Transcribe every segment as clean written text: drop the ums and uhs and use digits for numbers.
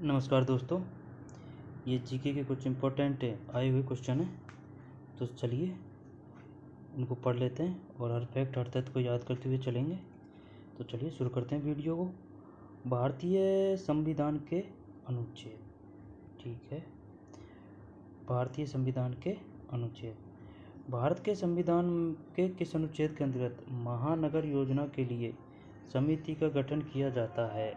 नमस्कार दोस्तों, ये जीके के कुछ इम्पोर्टेंट आए हुए क्वेश्चन हैं। तो चलिए उनको पढ़ लेते हैं और हर फैक्ट हर तथ्य को याद करते हुए चलेंगे। तो चलिए शुरू करते हैं वीडियो को। भारतीय संविधान के अनुच्छेद, ठीक है। भारतीय संविधान के अनुच्छेद। भारत के संविधान के किस अनुच्छेद के अंतर्गत महानगर योजना के लिए समिति का गठन किया जाता है?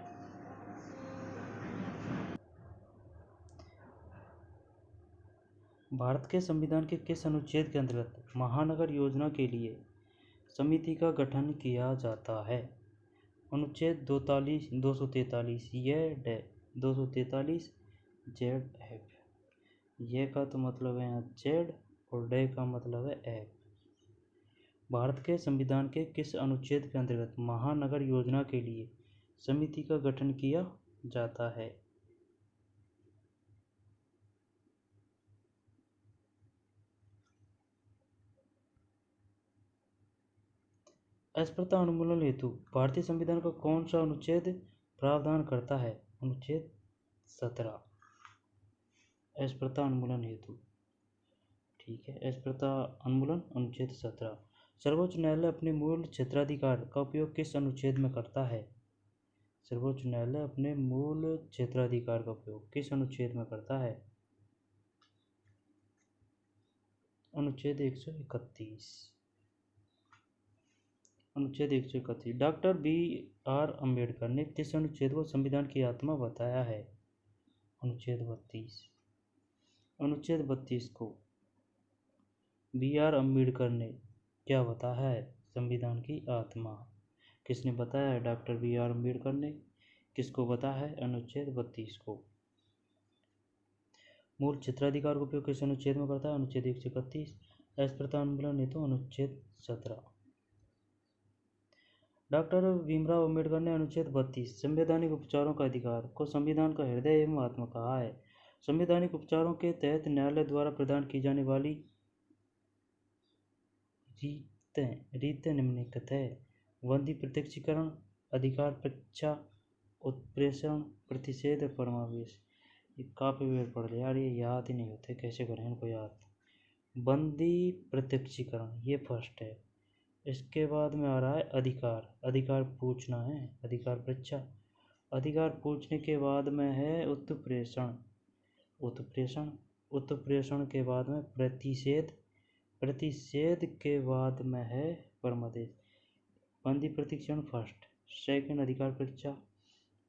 भारत के संविधान के किस अनुच्छेद के अंतर्गत महानगर योजना के लिए समिति का गठन किया जाता है? अनुच्छेद 243 यह डे 243 जेड एफ। ये का तो मतलब है जेड और डे का मतलब है एफ। भारत के संविधान के किस अनुच्छेद के अंतर्गत महानगर योजना के लिए समिति का गठन किया जाता है? अस्पृश्यता उन्मूलन हेतु भारतीय संविधान का कौन सा अनुच्छेद प्रावधान करता है? अनुच्छेद 17। अस्पृश्यता उन्मूलन हेतु, ठीक है। अस्पृश्यता उन्मूलन अनुच्छेद 17। सर्वोच्च न्यायालय अपने मूल क्षेत्राधिकार का उपयोग किस अनुच्छेद में करता है? सर्वोच्च न्यायालय अपने मूल क्षेत्राधिकार का उपयोग किस अनुच्छेद में करता है? अनुच्छेद 131। अनुच्छेद 131। डॉक्टर BR अम्बेडकर ने किस अनुच्छेद को संविधान की आत्मा बताया है? अनुच्छेद 32। अनुच्छेद 32 को BR अम्बेडकर ने क्या बताया है? संविधान की आत्मा। किसने बताया है? डॉक्टर BR अम्बेडकर ने। किसको बताया है? अनुच्छेद 32 को। मूल क्षेत्राधिकार का उपयोग किस अनुच्छेद में करता है? अनुच्छेद 131। अस्पृश्यता उन्मूलन हेतु अनुच्छेद 17। डॉक्टर भीमराव अम्बेडकर ने अनुच्छेद 32 संवैधानिक उपचारों का अधिकार को संविधान का हृदय एवं आत्मा कहा है। संवैधानिक उपचारों के तहत न्यायालय द्वारा प्रदान की जाने वाली रीतें निम्नलिखित है। बंदी प्रत्यक्षीकरण, अधिकार परीक्षा, उत्प्रेषण, प्रतिषेध और परमावेश। ये काफ़ी बार पढ़ लिया यार, ये याद ही नहीं होते, कैसे करें इनको याद। बंदी प्रत्यक्षीकरण ये फर्स्ट है। इसके बाद में आ रहा है अधिकार। अधिकार पूछना है, अधिकार परीक्षा। अधिकार पूछने के बाद में है उत्प्रेषण। उत्प्रेषण उत्प्रेषण के बाद में प्रतिषेध। प्रतिषेध के बाद में है परमादेश। बंदी प्रत्यक्षीकरण फर्स्ट, सेकंड अधिकार परीक्षा,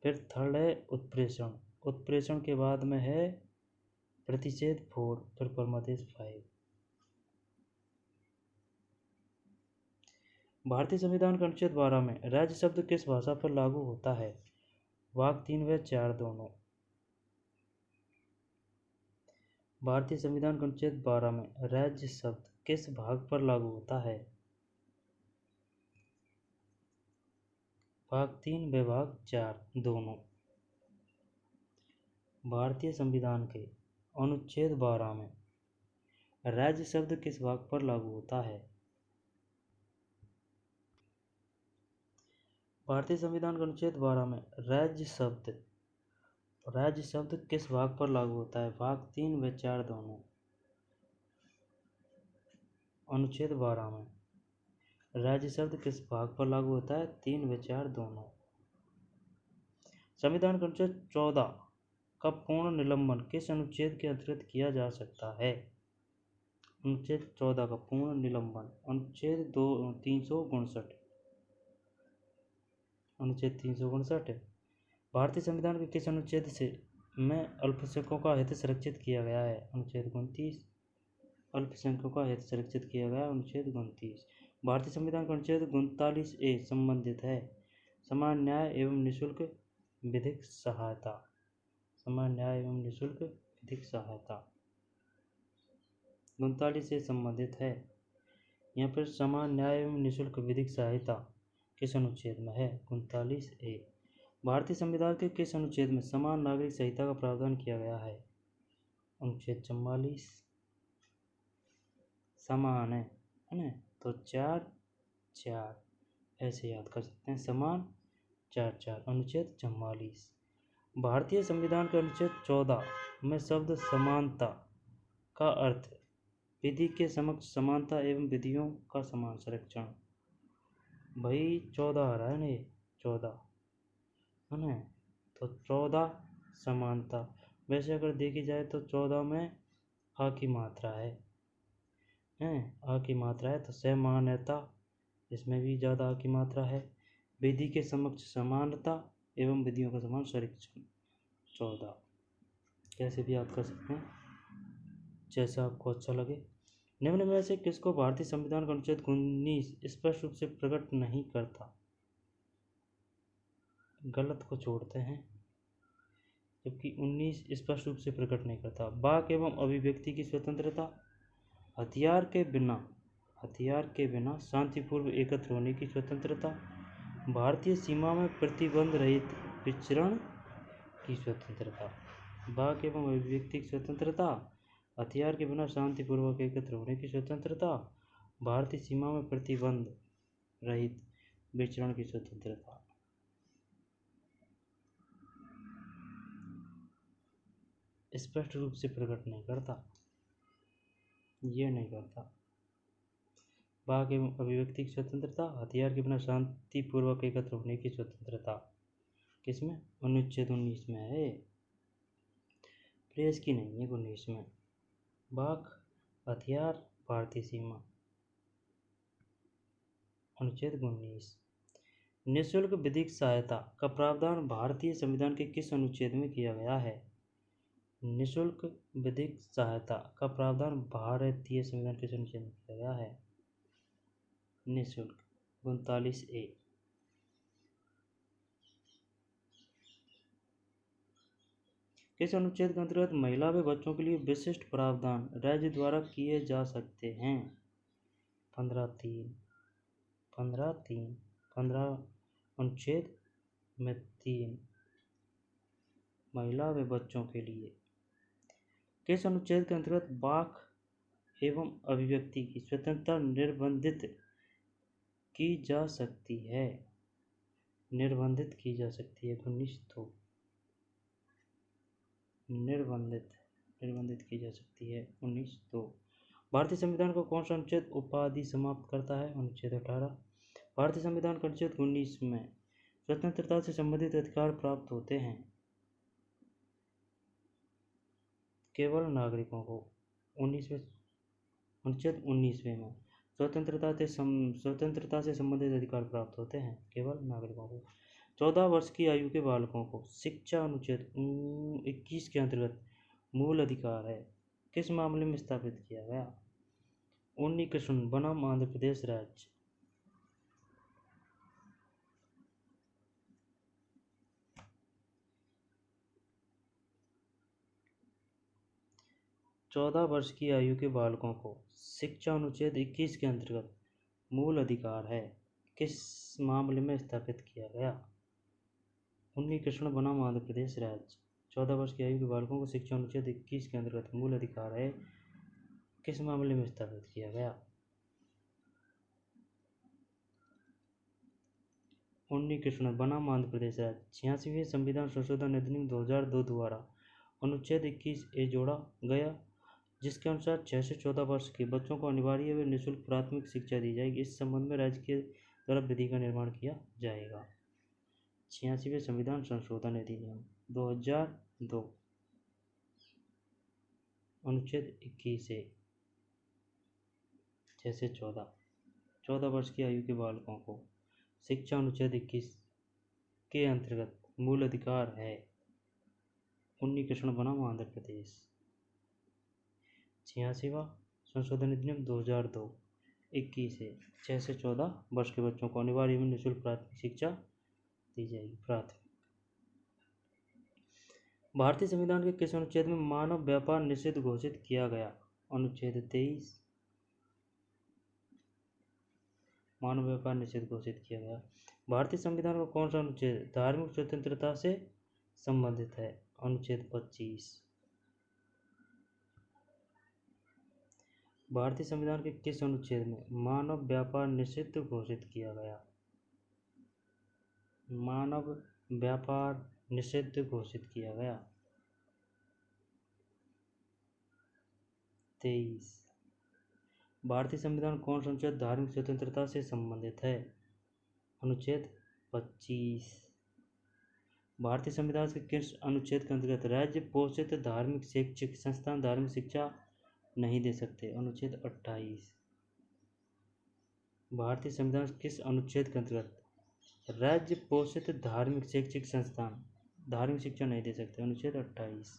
फिर थर्ड है उत्प्रेषण। उत्प्रेषण के बाद में है प्रतिषेध 4, फिर परमादेश 5। भारतीय संविधान के अनुच्छेद 12 में राज्य शब्द किस भाषा पर लागू होता है? भाग 3 व 4 दोनों। भारतीय संविधान के अनुच्छेद 12 में राज्य शब्द किस भाग पर लागू होता है? भाग 3 व भाग 4 दोनों। भारतीय संविधान के अनुच्छेद 12 में राज्य शब्द किस भाग पर लागू होता है? भारतीय संविधान के अनुच्छेद 12 में राज्य शब्द किस भाग पर लागू होता है? भाग 3 व 4 दोनों। अनुच्छेद 12 में राज्य शब्द किस भाग पर लागू होता है? 3 व 4 दोनों। संविधान के अनुच्छेद 14 का पूर्ण निलंबन किस अनुच्छेद के अंतर्गत किया जा सकता है? अनुच्छेद 14 का पूर्ण निलंबन अनुच्छेद 359। अनुच्छेद 359 है। भारतीय संविधान के किस अनुच्छेद से में अल्पसंख्यकों का हित संरक्षित किया गया है? अनुच्छेद 29। अल्पसंख्यकों का हित संरक्षित किया गया अनुच्छेद 29। भारतीय संविधान का अनुच्छेद 39A संबंधित है समान न्याय एवं निःशुल्क विधिक सहायता। समान न्याय एवं निःशुल्क विधिक सहायता 39A संबंधित है। यहाँ पर समान न्याय एवं निःशुल्क विधिक सहायता किस अनुच्छेद में है? 39A। भारतीय संविधान के किस अनुच्छेद में समान नागरिक संहिता का प्रावधान किया गया है? अनुच्छेद 44। समान है ना, तो 4 ऐसे याद कर सकते हैं। समान 4 अनुच्छेद 44। भारतीय संविधान के अनुच्छेद 14 में शब्द समानता का अर्थ विधि के समक्ष समानता एवं विधियों का समान संरक्षण। भाई 14 आ रहा है ना, ये 14 है ना, तो 14 समानता। वैसे अगर देखी जाए तो 14 में आ की मात्रा है, आ की मात्रा है, तो समानता इसमें भी ज़्यादा आ की मात्रा है। विधि के समक्ष समानता एवं विधियों का समान संरक्षण 14। कैसे भी याद कर सकते हैं, जैसा आपको अच्छा लगे। निम्न में से किसको भारतीय संविधान का अनुच्छेद 19 स्पष्ट रूप से प्रकट नहीं करता? गलत को छोड़ते हैं, जबकि 19 स्पष्ट रूप से प्रकट नहीं करता। वाक एवं अभिव्यक्ति की स्वतंत्रता, हथियार के बिना शांतिपूर्व एकत्र होने की स्वतंत्रता, भारतीय सीमा में प्रतिबंध रहित विचरण की स्वतंत्रता। वाक एवं अभिव्यक्ति की स्वतंत्रता, हथियार के बिना शांतिपूर्वक एकत्र होने की स्वतंत्रता, भारतीय सीमा में प्रतिबंध रहित विचरण की स्वतंत्रता। स्पष्ट रूप से प्रकट नहीं करता, ये नहीं करता। वाक एवं अभिव्यक्ति की स्वतंत्रता, हथियार के बिना शांतिपूर्वक एकत्र होने की स्वतंत्रता किसमें? अनुच्छेद 19 में है, प्रेस की नहीं है 19 में। वाक, हथियार, भारतीय सीमा, अनुच्छेद 19। निःशुल्क विधिक सहायता का प्रावधान भारतीय संविधान के किस अनुच्छेद में किया गया है? निःशुल्क विधिक सहायता का प्रावधान भारतीय संविधान के किस अनुच्छेद में किया गया है? निःशुल्क 39A। किस अनुच्छेद के अंतर्गत महिला व बच्चों के लिए विशिष्ट प्रावधान राज्य द्वारा किए जा सकते हैं? 15(3) 15 अनुच्छेद में 3 महिला व बच्चों के लिए। किस अनुच्छेद के अंतर्गत वाक एवं अभिव्यक्ति की स्वतंत्रता निर्बंधित की जा सकती है? निर्बंधित की जा सकती है 19(2) निर्बंधित की जा सकती है 19(2). भारतीय संविधान को कौन सा अनुच्छेद उपाधि समाप्त करता है? अनुच्छेद 18। भारतीय संविधान के अनुच्छेद 19 में स्वतंत्रता से संबंधित अधिकार प्राप्त होते हैं केवल नागरिकों को। 19वें अनुच्छेद 19वें में स्वतंत्रता से संबंधित अधिकार प्राप्त होते हैं केवल नागरिकों को। 14 वर्ष की आयु के बालकों को शिक्षा अनुच्छेद 21 के अंतर्गत मूल अधिकार है, किस मामले में स्थापित किया गया? उन्नी कृष्ण बनाम आंध्र प्रदेश राज्य। चौदह वर्ष की आयु के बालकों को शिक्षा अनुच्छेद 21 के अंतर्गत मूल अधिकार है, किस मामले में स्थापित किया गया? उन्नी कृष्ण बनाम आंध्र प्रदेश राज्य। 14 वर्ष की आयु के बालकों को शिक्षा अनुच्छेद 21 के अंतर्गत मूल अधिकार है, किस मामले में स्थापित किया गया? उन्नी कृष्ण बनाम आंध्र प्रदेश राज्य। 86वें संविधान संशोधन अधिनियम 2002 द्वारा अनुच्छेद 21A जोड़ा गया, जिसके अनुसार 6 से 14 वर्ष के बच्चों को अनिवार्य व निःशुल्क प्राथमिक शिक्षा दी जाएगी। इस संबंध में राज्य के द्वारा विधि का निर्माण किया जाएगा। 86वें संविधान संशोधन अधिनियम 2002 अनुच्छेद 21A 6 से 14 वर्ष की आयु के बालकों को शिक्षा अनुच्छेद 21 के अंतर्गत मूल अधिकार है। उन्नी कृष्ण बनाम आंध्र प्रदेश। 86वां संशोधन अधिनियम 2002 21 से 6 से 14 वर्ष के बच्चों को अनिवार्य एवं निःशुल्क प्राथमिक शिक्षा दी जाएगी। प्राथमिक। भारतीय संविधान के किस अनुच्छेद में मानव व्यापार निषिद्ध घोषित किया गया? अनुच्छेद 23 मानव व्यापार निषिद्ध घोषित किया गया। भारतीय संविधान का कौन सा अनुच्छेद धार्मिक स्वतंत्रता से संबंधित है? अनुच्छेद 25। भारतीय संविधान के किस अनुच्छेद में मानव व्यापार निषिद्ध घोषित किया गया? मानव व्यापार निषिद्ध घोषित किया गया। 23 भारतीय संविधान कौन सा अनुच्छेद धार्मिक स्वतंत्रता से संबंधित है? अनुच्छेद 25 भारतीय संविधान के किस अनुच्छेद के अंतर्गत राज्य पोषित धार्मिक शैक्षिक संस्थान धार्मिक शिक्षा नहीं दे सकते? अनुच्छेद 28 भारतीय संविधान किस अनुच्छेद के अंतर्गत राज्य पोषित धार्मिक शैक्षिक संस्थान धार्मिक शिक्षा नहीं दे सकते? अनुच्छेद 28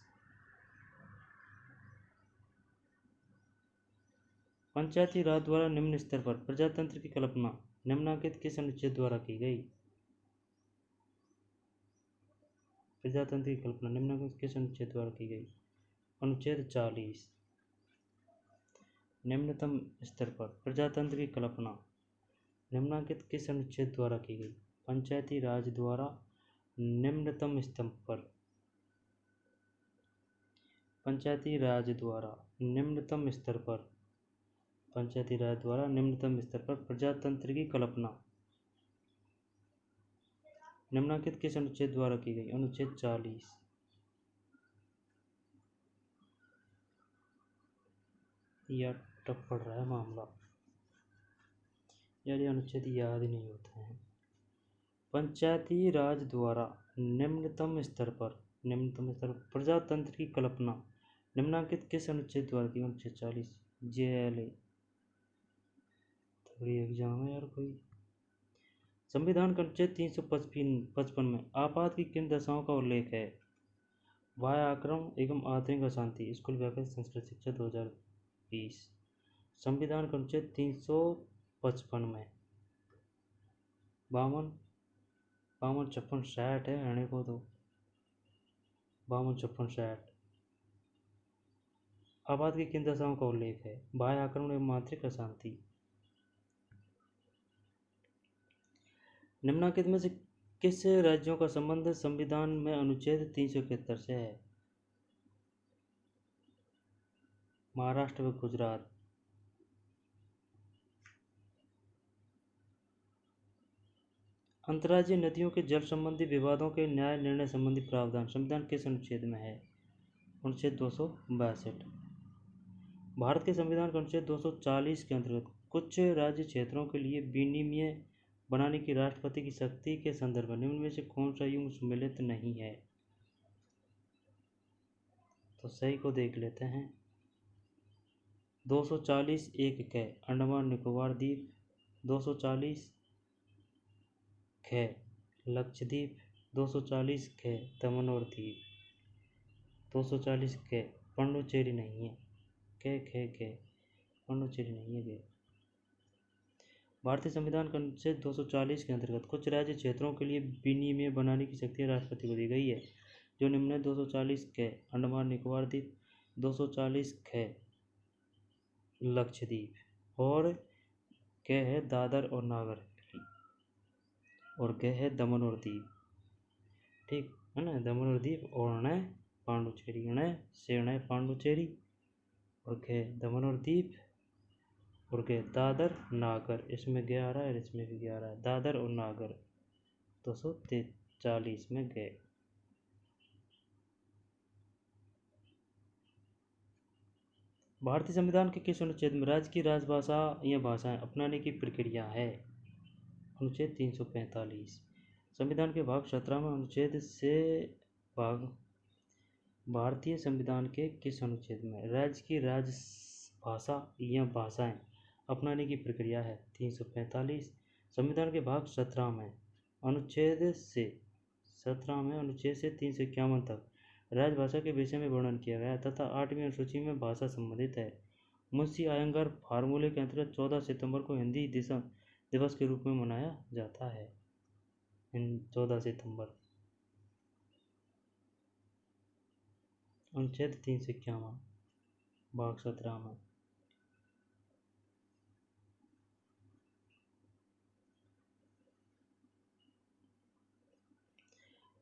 पंचायती राज द्वारा निम्न स्तर पर प्रजातंत्र की कल्पना निम्नलिखित किस अनुच्छेद द्वारा की गई? प्रजातंत्र की कल्पना निम्नलिखित किस अनुच्छेद द्वारा की गई? अनुच्छेद 40 निम्नतम स्तर पर प्रजातंत्र की कल्पना निम्नलिखित किस अनुच्छेद द्वारा की गई? पंचायती राज द्वारा निम्नतम स्तर पर पंचायती राज द्वारा निम्नतम स्तर पर पंचायती राज द्वारा निम्नतम स्तर पर प्रजातंत्र की कल्पना निम्नलिखित किस अनुच्छेद द्वारा की गई? अनुच्छेद 40 या टफ पड़ रहा है मामला यार, ये अनुच्छेद याद ही नहीं होते हैं। पंचायती राज द्वारा निम्नतम स्तर पर प्रजातंत्र की कल्पना निम्नलिखित किस अनुच्छेद द्वारा की? अनुच्छेद 40 JLA थोड़ी एग्जाम है यार कोई। संविधान का अनुच्छेद 355 में आपात की किन दशाओं का उल्लेख है? बाह्य आक्रमण एवं आंतरिक अशांति। स्कूल व्याकरण संस्कृत शिक्षा 2020। संविधान का अनुच्छेद 355 में 52 56 60 है रहने को तो 52 56 60 आपात की किन दशाओं का उल्लेख है? बाह्य आक्रमण एवं आंतरिक अशांति। निम्नलिखित में से किस राज्यों का संबंध संविधान में अनुच्छेद 371 से है? महाराष्ट्र व गुजरात। अंतर्राज्यीय नदियों के जल संबंधी विवादों के न्याय निर्णय संबंधी प्रावधान संविधान किस अनुच्छेद में है? अनुच्छेद 262। भारत के संविधान का अनुच्छेद 240 के अंतर्गत कुछ राज्य क्षेत्रों के लिए विनिमय बनाने की राष्ट्रपति की शक्ति के संदर्भ में निम्न में से कौन सा युग सम्मिलित नहीं है? तो सही को देख लेते हैं। 240 एक क अंडमान निकोबार द्वीप, 240 ख लक्षद्वीप, 240 ख दमन और दीव, 240 क पांडुचेरी नहीं है, क पांडुचेरी नहीं है गे। भारतीय संविधान के अनुच्छेद 240 के अंतर्गत कुछ राज्य क्षेत्रों के लिए विनिमय बनाने की शक्ति राष्ट्रपति को दी गई है, जो निम्न है। 240 क अंडमान निकोबार द्वीप, 240 ख लक्षद्वीप और क है दादर और नागर और ग है दमन और दीव। ठीक है ना, दमन और दीव और न पांडुचेरी न से न पांडुचेरी और ग दमन और दीव और गे दादर नागर। इसमें गे आ रहा है, इसमें भी गे आ रहा है, दादर और नागर 243 में गे। भारतीय संविधान के किस अनुच्छेद में राज्य की राजभाषा या भाषाएं अपनाने की प्रक्रिया है? अनुच्छेद 345। संविधान के भाग 17 में अनुच्छेद से भाग भारतीय संविधान के किस अनुच्छेद में राज्य की राजभाषा या भाषाएं अपनाने की प्रक्रिया है? 345। संविधान के भाग 17 में अनुच्छेद से 351 तक राजभाषा के विषय में वर्णन किया गया तथा 8वीं अनुसूची में भाषा संबंधित है। मुंशी आयंगर फार्मूले के अंतर्गत 14 सितंबर को हिंदी दिवस के रूप में मनाया जाता है। 14 सितंबर। अनुच्छेद 351 भाग 17 में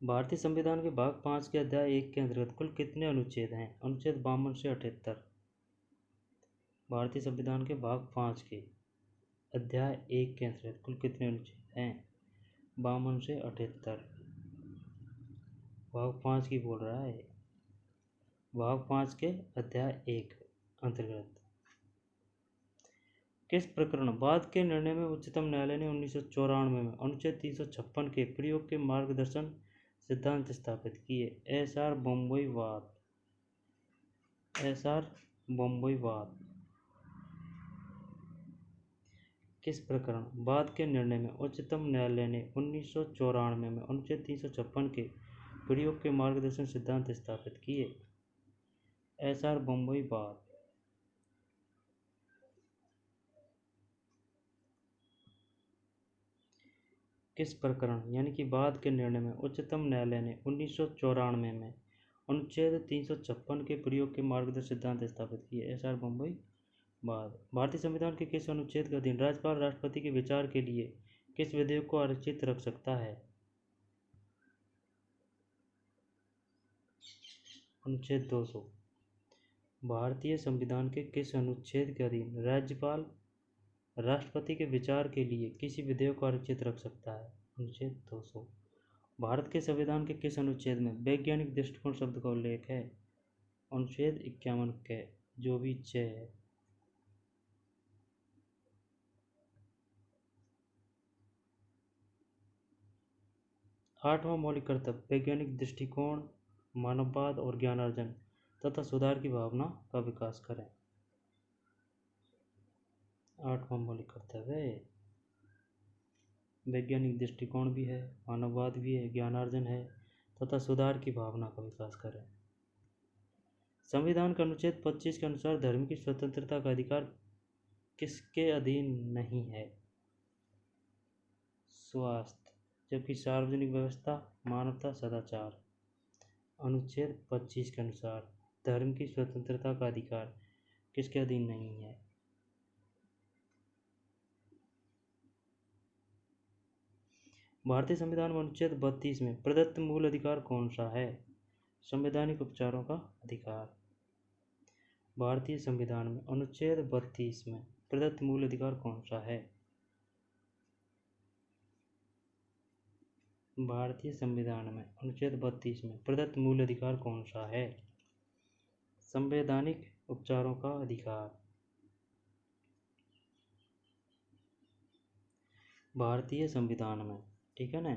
भारतीय संविधान के भाग 5 के अध्याय 1 के अंतर्गत कुल कितने अनुच्छेद हैं? अनुच्छेद 52 से 78। भारतीय संविधान के भाग 5 के अध्याय 1 के अंतर्गत कुल कितने अनुच्छेद हैं? 52 से 78। भाग 5 की बोल रहा है, भाग 5 के अध्याय 1 अंतर्गत। किस प्रकरण? बाद के निर्णय में उच्चतम न्यायालय ने 1994 में अनुच्छेद 356 के प्रयोग के मार्गदर्शन सिद्धांत स्थापित किए। एसआर बम्बईवाद। एसआर बम्बईवाद। किस प्रकरण? बाद के निर्णय में उच्चतम न्यायालय ने 1994 में अनुच्छेद 356 के प्रयोग के मार्गदर्शन सिद्धांत स्थापित किए। एसआर बम्बईवाद। किस प्रकरण यानी कि बाद के निर्णय में उच्चतम न्यायालय ने 1994 में अनुच्छेद 356 के प्रयोग के मार्गदर्शन सिद्धांत स्थापित किए। एसआर बम्बई बाद। भारतीय संविधान के किस अनुच्छेद के अधीन राज्यपाल राष्ट्रपति के विचार के लिए किस विधेयक को आरक्षित रख सकता है? अनुच्छेद 200। भारतीय संविधान के किस अनुच्छेद के अधीन राज्यपाल राष्ट्रपति के विचार के लिए किसी विधेयक को आरक्षित रख सकता है? अनुच्छेद 200। भारत के संविधान के किस अनुच्छेद में वैज्ञानिक दृष्टिकोण शब्द का उल्लेख है? अनुच्छेद 51 के, जो भी 6 है। आठवां मौलिक कर्तव्य वैज्ञानिक दृष्टिकोण, मानववाद और ज्ञानार्जन तथा सुधार की भावना का विकास करें। आठवां मौलिक कर्तव्य है। वैज्ञानिक दृष्टिकोण भी है, मानववाद भी है, ज्ञानार्जन है तथा सुधार की भावना का विकास करें। संविधान के अनुच्छेद 25 के अनुसार धर्म की स्वतंत्रता का अधिकार किसके अधीन नहीं है? स्वास्थ्य, जबकि सार्वजनिक व्यवस्था, मानवता, सदाचार। अनुच्छेद 25 के अनुसार धर्म की स्वतंत्रता का अधिकार किसके अधीन नहीं है? भारतीय संविधान में अनुच्छेद 32 में प्रदत्त मूल अधिकार कौन सा है? संवैधानिक उपचारों का अधिकार। भारतीय संविधान में अनुच्छेद 32 में प्रदत्त मूल अधिकार कौन सा है? भारतीय संविधान में अनुच्छेद 32 में प्रदत्त मूल अधिकार कौन सा है? संवैधानिक उपचारों का अधिकार। भारतीय संविधान में, ठीक है ना,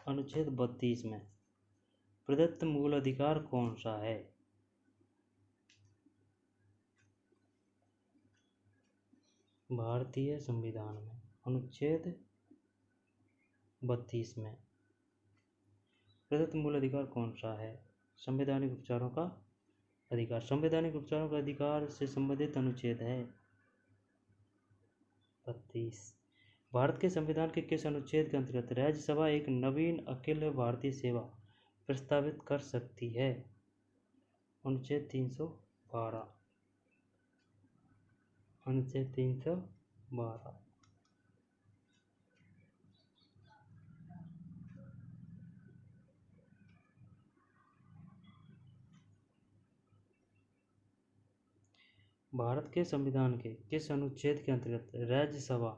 अनुच्छेद 32 में प्रदत्त मूल अधिकार कौन सा है? भारतीय संविधान में अनुच्छेद 32 में प्रदत्त मूल अधिकार कौन सा है? संवैधानिक उपचारों का अधिकार। संवैधानिक उपचारों का अधिकार से संबंधित अनुच्छेद है 32। भारत के संविधान के किस अनुच्छेद के अंतर्गत राज्यसभा एक नवीन अखिल भारतीय सेवा प्रस्तावित कर सकती है? अनुच्छेद 312। अनुच्छेद 312। भारत के संविधान के किस अनुच्छेद के अंतर्गत राज्यसभा,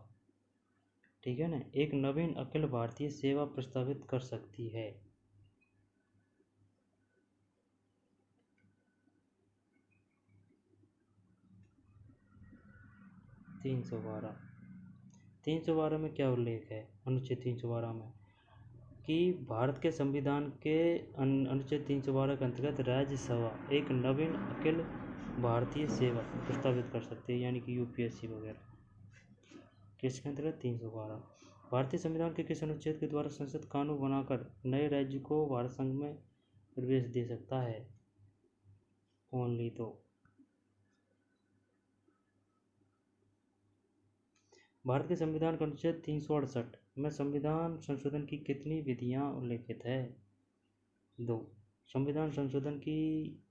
ठीक है ना, एक नवीन अखिल भारतीय सेवा प्रस्तावित कर सकती है? 312। 312 में क्या उल्लेख है? अनुच्छेद 312 में कि भारत के संविधान के अनुच्छेद 312 के अंतर्गत राज्यसभा एक नवीन अखिल भारतीय सेवा प्रस्तावित कर सकती है, यानी कि यूपीएससी वगैरह। किसके अंतर्गत? 312। भारतीय संविधान के किस अनुच्छेद के द्वारा संसद कानून बनाकर नए राज्य को भारत संघ में प्रवेश दे सकता है? ओनली तो भारत के संविधान का अनुच्छेद 368 में संविधान संशोधन की कितनी विधियां उल्लेखित है? 2। संविधान संशोधन की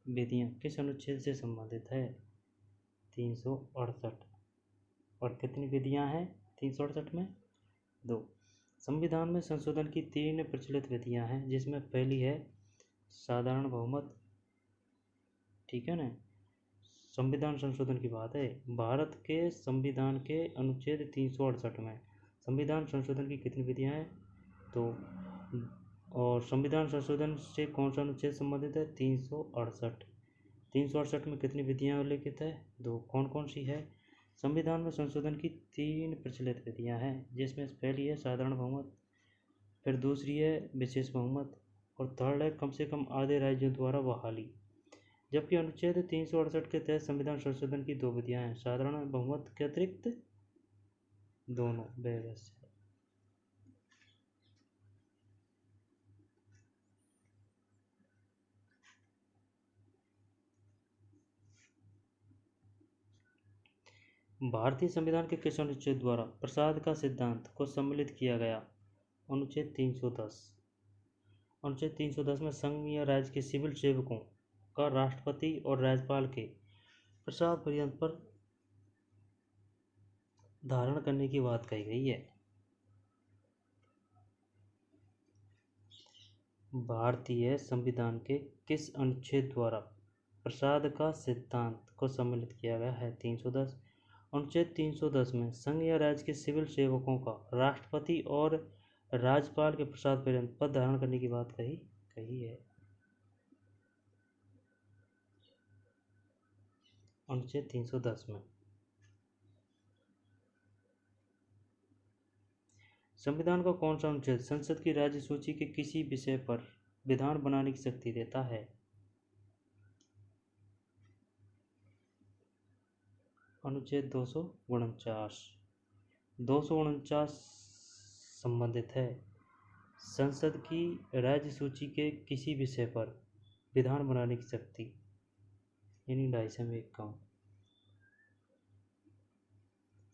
विधियां किस अनुच्छेद से संबंधित है? 368। और कितनी विधियां हैं 368 में? 2। संविधान में संशोधन की 3 प्रचलित विधियां हैं, जिसमें पहली है साधारण बहुमत, ठीक है ना। संविधान संशोधन की बात है। भारत के संविधान के अनुच्छेद 368 में संविधान संशोधन की कितनी विधियां हैं? तो और संविधान संशोधन से कौन सा अनुच्छेद संबंधित है? 368। 368 में कितनी विधियां उल्लेखित है? 2। कौन कौन सी है? संविधान में संशोधन की 3 प्रचलित विधियां हैं, जिसमें पहली है साधारण बहुमत, फिर दूसरी है विशेष बहुमत, और थर्ड है कम से कम आधे राज्यों द्वारा बहाली। जबकि अनुच्छेद 368 के तहत संविधान संशोधन की 2 विधियां हैं, साधारण बहुमत के अतिरिक्त दोनों व्यवस्था। भारतीय संविधान के किस अनुच्छेद द्वारा प्रसाद का सिद्धांत को सम्मिलित किया गया? अनुच्छेद 310। अनुच्छेद 310 में संघ या राज्य के सिविल सेवकों का राष्ट्रपति और राज्यपाल के प्रसाद पर्यंत पर धारण करने की बात कही गई है। भारतीय संविधान के किस अनुच्छेद द्वारा प्रसाद का सिद्धांत को सम्मिलित किया गया है? 310। अनुच्छेद 310 में संघ या राज्य के सिविल सेवकों का राष्ट्रपति और राज्यपाल के प्रसाद पर्यंत पद धारण करने की बात कही है। अनुच्छेद 310 में संविधान का कौन सा अनुच्छेद संसद की राज्य सूची के किसी विषय पर विधान बनाने की शक्ति देता है? अनुच्छेद 249। 249 संबंधित है संसद की राज्य सूची के किसी विषय पर विधान बनाने की शक्ति, यानी 250 में एक कम।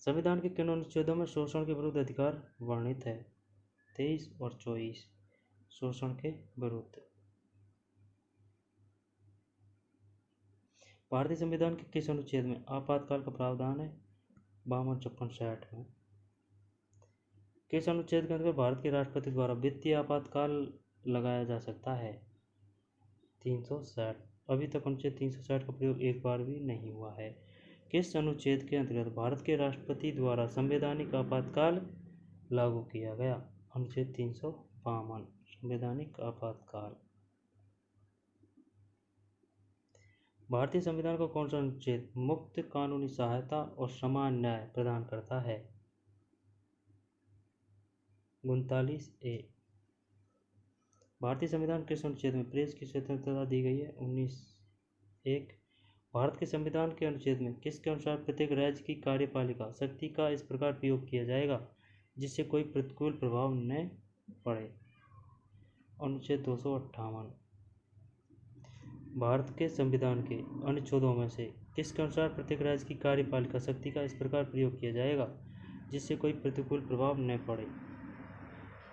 संविधान के किन अनुच्छेदों में शोषण के विरुद्ध अधिकार वर्णित है? 23 और 24। शोषण के विरुद्ध। भारतीय संविधान के किस अनुच्छेद में आपातकाल का प्रावधान है? 52, 54, 60 में। किस अनुच्छेद के अंतर्गत भारत के राष्ट्रपति द्वारा वित्तीय आपातकाल लगाया जा सकता है? 360। अभी तक अनुच्छेद 360 का प्रयोग एक बार भी नहीं हुआ है। किस अनुच्छेद के अंतर्गत भारत के राष्ट्रपति द्वारा संवैधानिक आपातकाल लागू किया गया? अनुच्छेद 352। संवैधानिक आपातकाल। भारतीय संविधान का कौन सा अनुच्छेद मुफ्त कानूनी सहायता और समान न्याय प्रदान करता है? 39A। भारतीय संविधान किस अनुच्छेद में प्रेस की स्वतंत्रता दी गई है? 19(1). भारत के संविधान के अनुच्छेद में किसके अनुसार प्रत्येक राज्य की कार्यपालिका शक्ति का इस प्रकार प्रयोग किया जाएगा जिससे कोई प्रतिकूल प्रभाव न पड़े? अनुच्छेद 258। भारत के संविधान के अनुच्छेदों में से किसके अनुसार प्रत्येक राज्य की कार्यपालिका शक्ति का इस प्रकार प्रयोग किया जाएगा जिससे कोई प्रतिकूल प्रभाव न पड़े?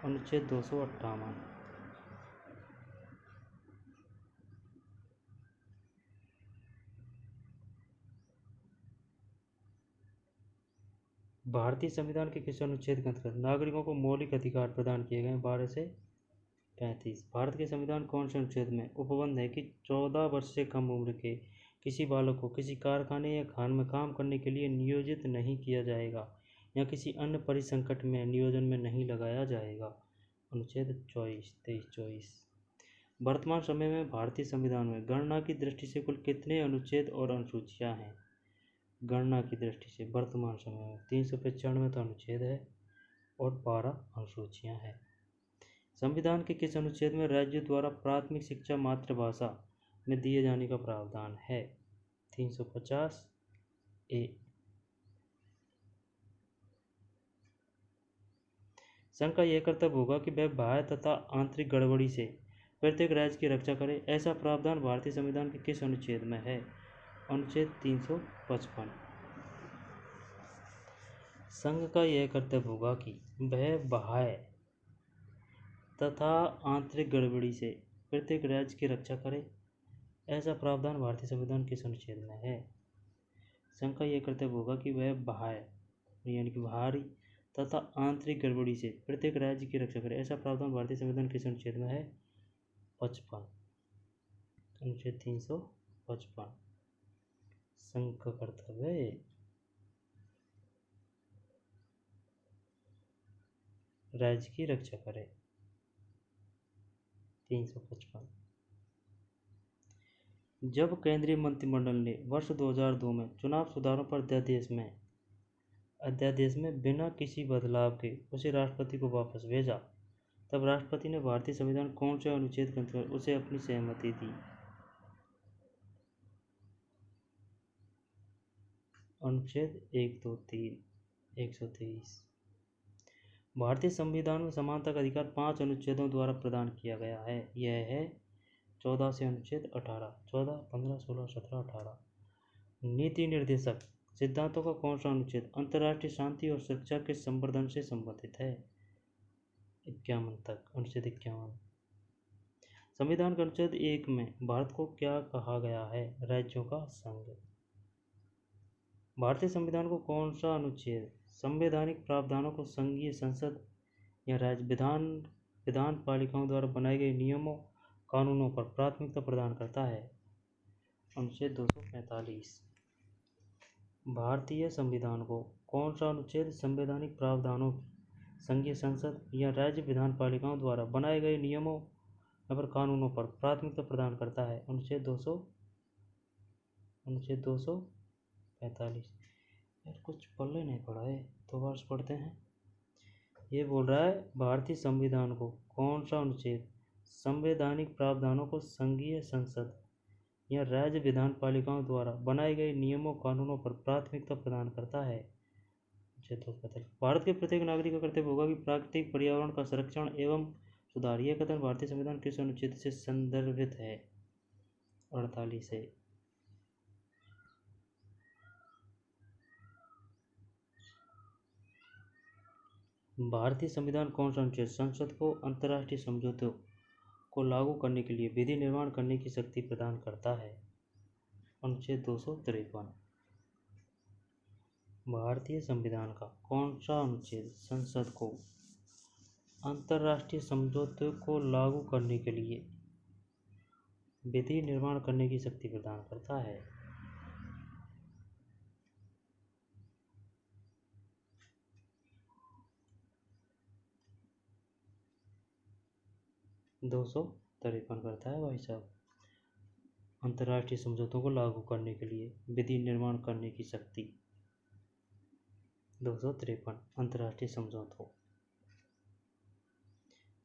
अनुच्छेद 258। भारतीय संविधान के किस अनुच्छेद के अंतर्गत नागरिकों को मौलिक अधिकार प्रदान किए गए? 12 से 35। भारत के संविधान कौन से अनुच्छेद में उपबंध है कि 14 वर्ष से कम उम्र के किसी बालक को किसी कारखाने या खान में काम करने के लिए नियोजित नहीं किया जाएगा या किसी अन्य परिसंकट में नियोजन में नहीं लगाया जाएगा? अनुच्छेद 23-24। वर्तमान समय में भारतीय संविधान में गणना की दृष्टि से कुल कितने अनुच्छेद और अनुसूचियां हैं? गणना की दृष्टि से वर्तमान समय में 395 तो अनुच्छेद है और 12 अनुसूचियां हैं। संविधान के किस अनुच्छेद में राज्यों द्वारा प्राथमिक शिक्षा मातृभाषा में दिए जाने का प्रावधान है? 350A। संघ का यह कर्तव्य होगा कि वह बाह्य तथा आंतरिक गड़बड़ी से प्रत्येक राज्य की रक्षा करे। ऐसा प्रावधान भारतीय संविधान के किस अनुच्छेद में है? अनुच्छेद 355। संघ का यह कर्तव्य होगा कि वह बाह्य तथा आंतरिक गड़बड़ी से प्रत्येक राज्य की रक्षा करे। ऐसा प्रावधान भारतीय संविधान किस अनुच्छेद में है? संघ का यह कर्तव्य होगा कि वह बाह्य यानी कि बाहरी तथा आंतरिक गड़बड़ी से प्रत्येक राज्य की रक्षा करे। ऐसा प्रावधान भारतीय संविधान किस अनुच्छेद में है? 55। अनुच्छेद 355। संघ का कर्तव्य राज्य की रक्षा करे। 355। जब केंद्रीय मंत्रिमंडल ने वर्ष 2002 में चुनाव सुधारों पर अध्यादेश में बिना किसी बदलाव के उसे राष्ट्रपति को वापस भेजा, तब राष्ट्रपति ने भारतीय संविधान कौन से अनुच्छेद के अंतर्गत उसे अपनी सहमति दी? अनुच्छेद 123। भारतीय संविधान में समानता का अधिकार 5 अनुच्छेदों द्वारा प्रदान किया गया है। यह है 14 से अनुच्छेद 18, 14, 15, 16, 17, 18। नीति निर्देशक सिद्धांतों का कौन सा अनुच्छेद अंतर्राष्ट्रीय शांति और सुरक्षा के संवर्धन से संबंधित है? 51 तक, अनुच्छेद 51। संविधान के अनुच्छेद 1 में भारत को क्या कहा गया है? राज्यों का संघ। भारतीय संविधान को कौन सा अनुच्छेद संवैधानिक प्रावधानों को संघीय संसद या राज्य विधान पालिकाओं द्वारा बनाए गए नियमों कानूनों पर प्राथमिकता प्रदान करता है? अनुच्छेद 245। भारतीय संविधान को कौन सा अनुच्छेद संवैधानिक प्रावधानों संघीय संसद या राज्य विधान पालिकाओं द्वारा बनाए गए नियमों या कानूनों पर प्राथमिकता प्रदान करता है? अनुच्छेद 245। यार कुछ पढ़े नहीं पढ़ा है तो वर्ष पढ़ते हैं। ये बोल रहा है भारतीय संविधान को कौन सा अनुच्छेद संवैधानिक प्रावधानों को संघीय संसद या राज्य विधान पालिकाओं द्वारा बनाए गए नियमों कानूनों पर प्राथमिकता प्रदान करता है? अनुच्छेद 245। भारत के प्रत्येक नागरिक का कर्तव्य होगा कि प्राकृतिक पर्यावरण का संरक्षण एवं सुधार। यह कथन भारतीय संविधान किस अनुच्छेद से संदर्भित है? 48 से। भारतीय संविधान कौन सा अनुच्छेद संसद को अंतर्राष्ट्रीय समझौतों को लागू करने के लिए विधि निर्माण करने की शक्ति प्रदान करता है? अनुच्छेद 253। भारतीय संविधान का कौन सा अनुच्छेद संसद को अंतर्राष्ट्रीय समझौतों को लागू करने के लिए विधि निर्माण करने की शक्ति प्रदान करता है? 253 करता है भाई साहब। अंतर्राष्ट्रीय समझौतों को लागू करने के लिए विधि निर्माण करने की शक्ति। 253 अंतर्राष्ट्रीय समझौतों।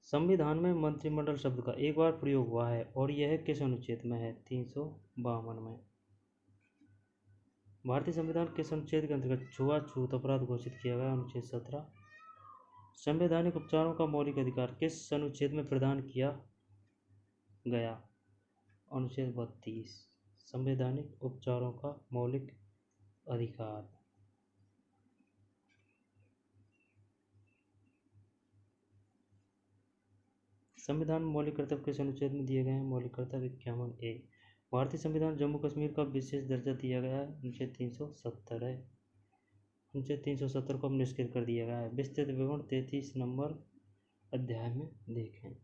संविधान में मंत्रिमंडल शब्द का एक बार प्रयोग हुआ है और यह किस अनुच्छेद में है? 352 में। भारतीय संविधान किस अनुच्छेद के अंतर्गत छुआछूत अपराध घोषित किया गया? अनुच्छेद 17। संवैधानिक उपचारों का मौलिक अधिकार किस अनुच्छेद में प्रदान किया गया? अनुच्छेद 32। संवैधानिक उपचारों का मौलिक अधिकार। संविधान में मौलिक कर्तव्य किस अनुच्छेद में दिए गए हैं? मौलिक कर्तव्य 51A। भारतीय संविधान जम्मू कश्मीर का विशेष दर्जा दिया गया है? अनुच्छेद 370 है। अनुच्छेद 370 को अब निष्क्रिय कर दिया गया है। विस्तृत विवरण 33 नंबर अध्याय में देखें।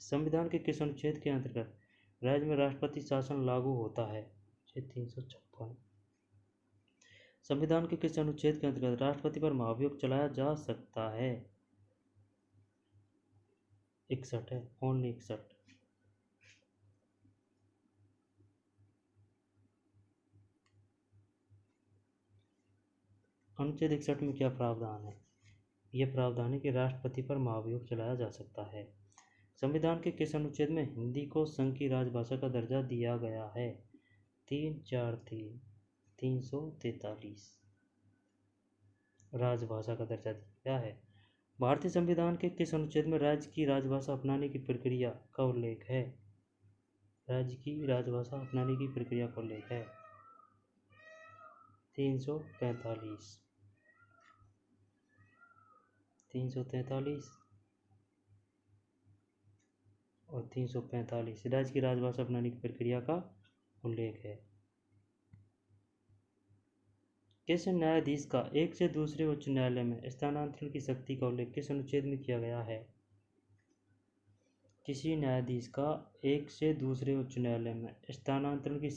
संविधान के किस अनुच्छेद के अंतर्गत राज्य में राष्ट्रपति शासन लागू होता है? अनुच्छेद 356। संविधान के किस अनुच्छेद के अंतर्गत राष्ट्रपति पर महाभियोग चलाया जा सकता है? 61 है, ओनली 61। अनुच्छेद 61 में क्या प्रावधान है? यह प्रावधान है कि राष्ट्रपति पर महाभियोग चलाया जा सकता है। संविधान के किस अनुच्छेद में हिंदी को संघ की राजभाषा का दर्जा दिया गया है? 343 343 राजभाषा का दर्जा दिया है। भारतीय संविधान के किस अनुच्छेद में राज्य की राजभाषा अपनाने की प्रक्रिया का उल्लेख है? राज्य की राजभाषा अपनाने की प्रक्रिया का उल्लेख है। 343 343 और 345 राज्य की राजभाषा अपनाने की प्रक्रिया का उल्लेख है। किस न्यायाधीश का एक से दूसरे उच्च न्यायालय में स्थानांतरण की शक्ति का उल्लेख किस अनुच्छेद में किया गया है? किसी न्यायाधीश का एक से दूसरे उच्च न्यायालय में स्थानांतरण की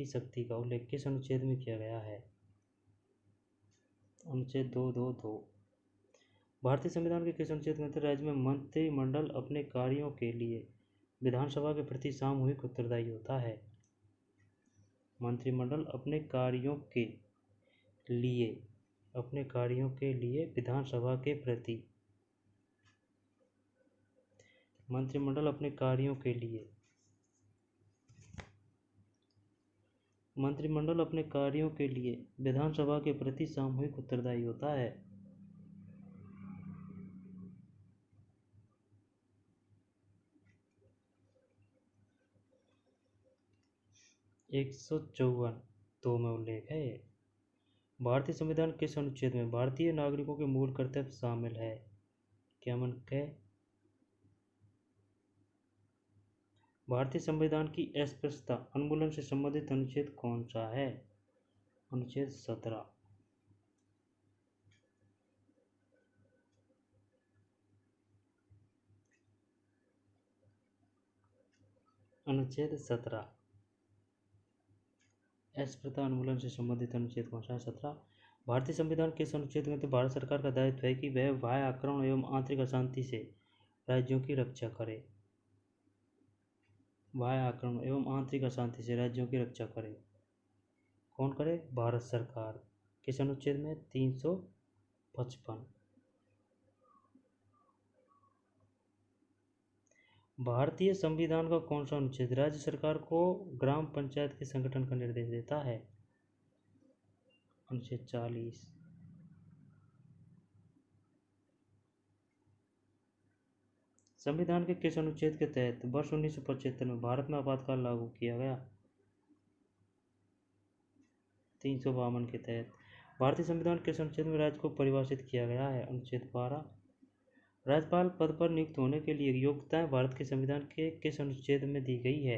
शक्ति का उल्लेख किस अनुच्छेद में किया गया है? अनुच्छेद 222। भारतीय संविधान के किस अनुच्छेद के अंतर्गत राज्य में मंत्रिमंडल अपने कार्यों के लिए विधानसभा के प्रति सामूहिक उत्तरदायी होता है? मंत्रिमंडल अपने कार्यों के लिए विधानसभा के प्रति मंत्रिमंडल अपने कार्यों के लिए विधानसभा के प्रति सामूहिक उत्तरदायी होता है। 154 दो में उल्लेख है। भारतीय संविधान किस अनुच्छेद में भारतीय नागरिकों के मूल कर्तव्य शामिल है? क्या मन है? भारतीय संविधान की अस्पृश्यता उन्मूलन से संबंधित अनुच्छेद कौन सा है? अनुच्छेद 17। अनुच्छेद 17 अस्पृश्यता उन्मूलन से संबंधित अनुच्छेद कौन सा है? 17। भारतीय संविधान किस अनुच्छेद में भारत सरकार का दायित्व है कि वह बाह्य आक्रमण एवं आंतरिक अशांति से राज्यों की रक्षा करे? बाह्य आक्रमण एवं आंतरिक अशांति से राज्यों की रक्षा करे। कौन करे? भारत सरकार। किस अनुच्छेद में? 355। भारतीय संविधान का कौन सा अनुच्छेद राज्य सरकार को ग्राम पंचायत के संगठन का निर्देश देता है? अनुच्छेद 40। संविधान के किस अनुच्छेद के तहत वर्ष 1975 में भारत में आपातकाल लागू किया गया? 352 के तहत। भारतीय संविधान किस अनुच्छेद में राज्य को परिभाषित किया गया है? अनुच्छेद 12। राज्यपाल पद पर नियुक्त होने के लिए योग्यताएं भारत के संविधान के किस अनुच्छेद में दी गई है?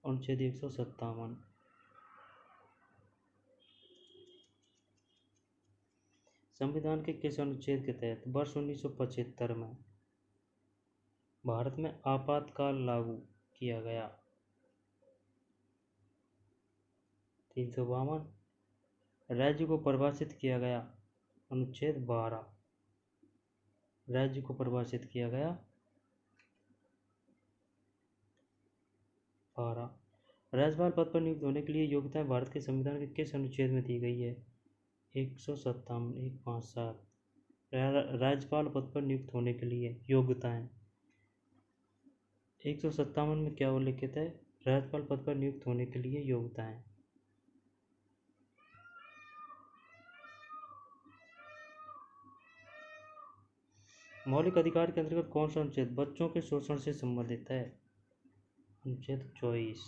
अनुच्छेद 157। संविधान के किस अनुच्छेद के तहत वर्ष 1975 में भारत में आपातकाल लागू किया गया? 352। राज्य को परिभाषित किया गया? अनुच्छेद 12। राज्य को परिभाषित किया गया? 12। राज्यपाल पद पर नियुक्त होने के लिए योग्यताएं भारत के संविधान के किस अनुच्छेद में दी गई है? 157 157। राज्यपाल पद पर नियुक्त होने के लिए योग्यताएं 157 में क्या उल्लिखित है? राज्यपाल पद पर नियुक्त होने के लिए योग्यताएं। मौलिक अधिकार के अंतर्गत कौन सा अनुच्छेद बच्चों के शोषण से संबंधित है? अनुच्छेद 24।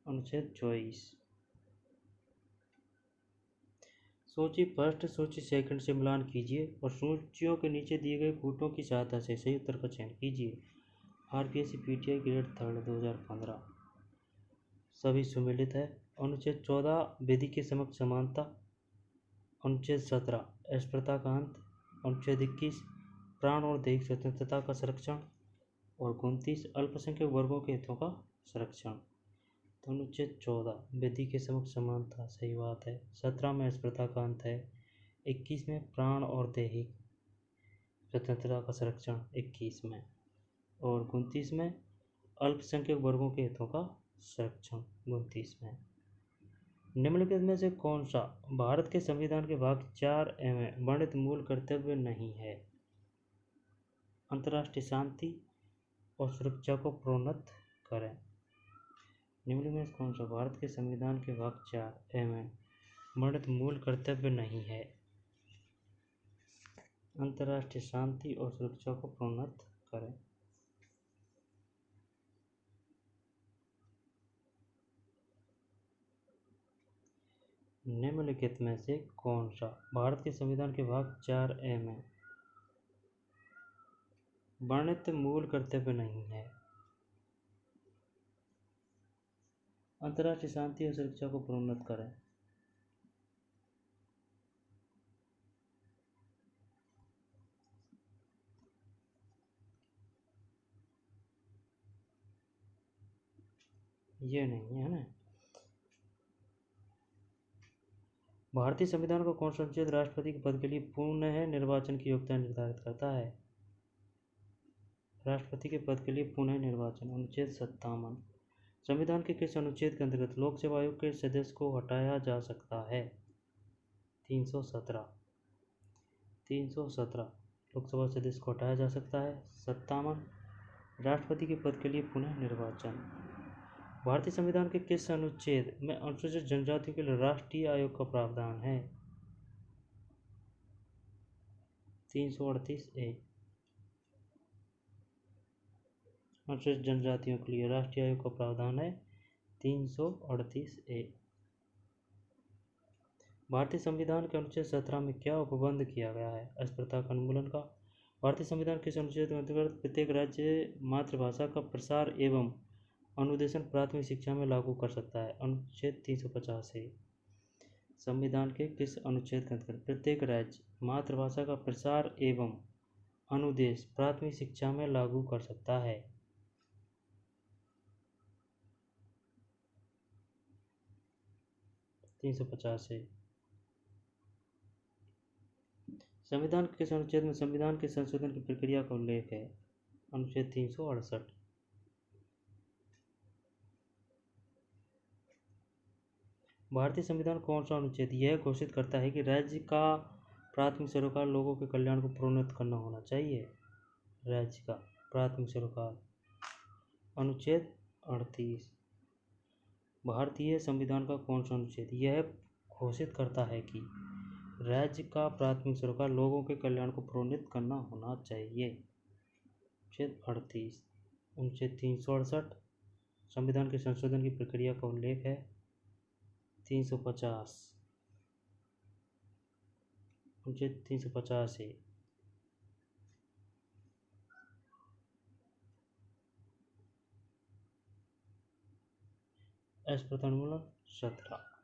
अनुच्छेद 24। सूची फर्स्ट सूची सेकंड से मिलान कीजिए और सूचियों के नीचे दिए गए कूटों की सहायता से सही उत्तर का चयन कीजिए। आरपीएससी पीटीआई ग्रेड 3 2015 सभी सुमेलित है। अनुच्छेद 14 विधि के समक्ष समानता। अनुच्छेद 17 अस्पृश्यता का अंत। अनुच्छेद 21 प्राण और दैहिक स्वतंत्रता का संरक्षण और 29 अल्पसंख्यक वर्गों के हितों का संरक्षण। तो अनुच्छेद 14 विधि के समक्ष समानता सही बात है। 17 में अस्पृश्यता का अंत है। 21 में प्राण और दैहिक स्वतंत्रता का संरक्षण 21 में और 29 में अल्पसंख्यक वर्गों के हितों का संरक्षण 29 में। निम्नलिखित में से कौन सा भारत के संविधान के भाग 4 में वर्णित मूल कर्तव्य नहीं है? अंतर्राष्ट्रीय शांति और सुरक्षा को प्रोन्नत करें। निम्नलिखित में से कौन सा भारत के संविधान के भाग 4 में वर्णित मूल कर्तव्य नहीं है? अंतर्राष्ट्रीय शांति और सुरक्षा को प्रोन्नत करें। निम्नलिखित में से कौन सा भारत के संविधान के भाग 4 में वर्णित मूल कर्तव्य नहीं है? अंतर्राष्ट्रीय शांति और सुरक्षा को प्रोन्नत करें। ये नहीं है ना। भारतीय संविधान का कौन सा अनुच्छेद राष्ट्रपति के पद के लिए पुनः निर्वाचन की योग्यता निर्धारित करता है? राष्ट्रपति के पद के लिए पुनः निर्वाचन, अनुच्छेद 57। संविधान के किस अनुच्छेद के अंतर्गत लोक सेवा आयोग के सदस्य को हटाया जा सकता है? 317। 317 लोकसभा सदस्य को हटाया जा सकता है। 57 राष्ट्रपति के पद के लिए पुनः निर्वाचन। भारतीय संविधान के किस अनुच्छेद में अनुसूचित जनजातियों के लिए राष्ट्रीय आयोग का प्रावधान है? 338A। अनुसूचित जनजातियों के लिए राष्ट्रीय आयोग का प्रावधान है 338A। भारतीय संविधान के अनुच्छेद 17 में क्या उपबंध किया गया है? अस्पृश्यता का उन्मूलन का। भारतीय संविधान किस अनुच्छेद के अंतर्गत प्रत्येक राज्य मातृभाषा का प्रसार एवं अनुदेशन प्राथमिक शिक्षा में लागू कर सकता है? अनुच्छेद 350 है। संविधान के किस अनुच्छेद के अंतर्गत प्रत्येक राज्य मातृभाषा का प्रसार एवं अनुदेश प्राथमिक शिक्षा में लागू कर सकता है? 350 है। संविधान के किस अनुच्छेद में संविधान के संशोधन की प्रक्रिया का उल्लेख है? अनुच्छेद 368। भारतीय संविधान कौन सा अनुच्छेद यह घोषित करता है कि राज्य का प्राथमिक सरोकार लोगों के कल्याण को प्रोन्नत करना होना चाहिए? राज्य का प्राथमिक सरोकार, अनुच्छेद 38। भारतीय संविधान का कौन सा अनुच्छेद यह घोषित करता है कि राज्य का प्राथमिक सरोकार लोगों के कल्याण को प्रोन्नत करना होना चाहिए? अनुच्छेद 38। अनुच्छेद 368 संविधान के संशोधन की प्रक्रिया का उल्लेख है 350। अनुच्छेद 350 है। अस्पृश्यता उन्मूलन 17।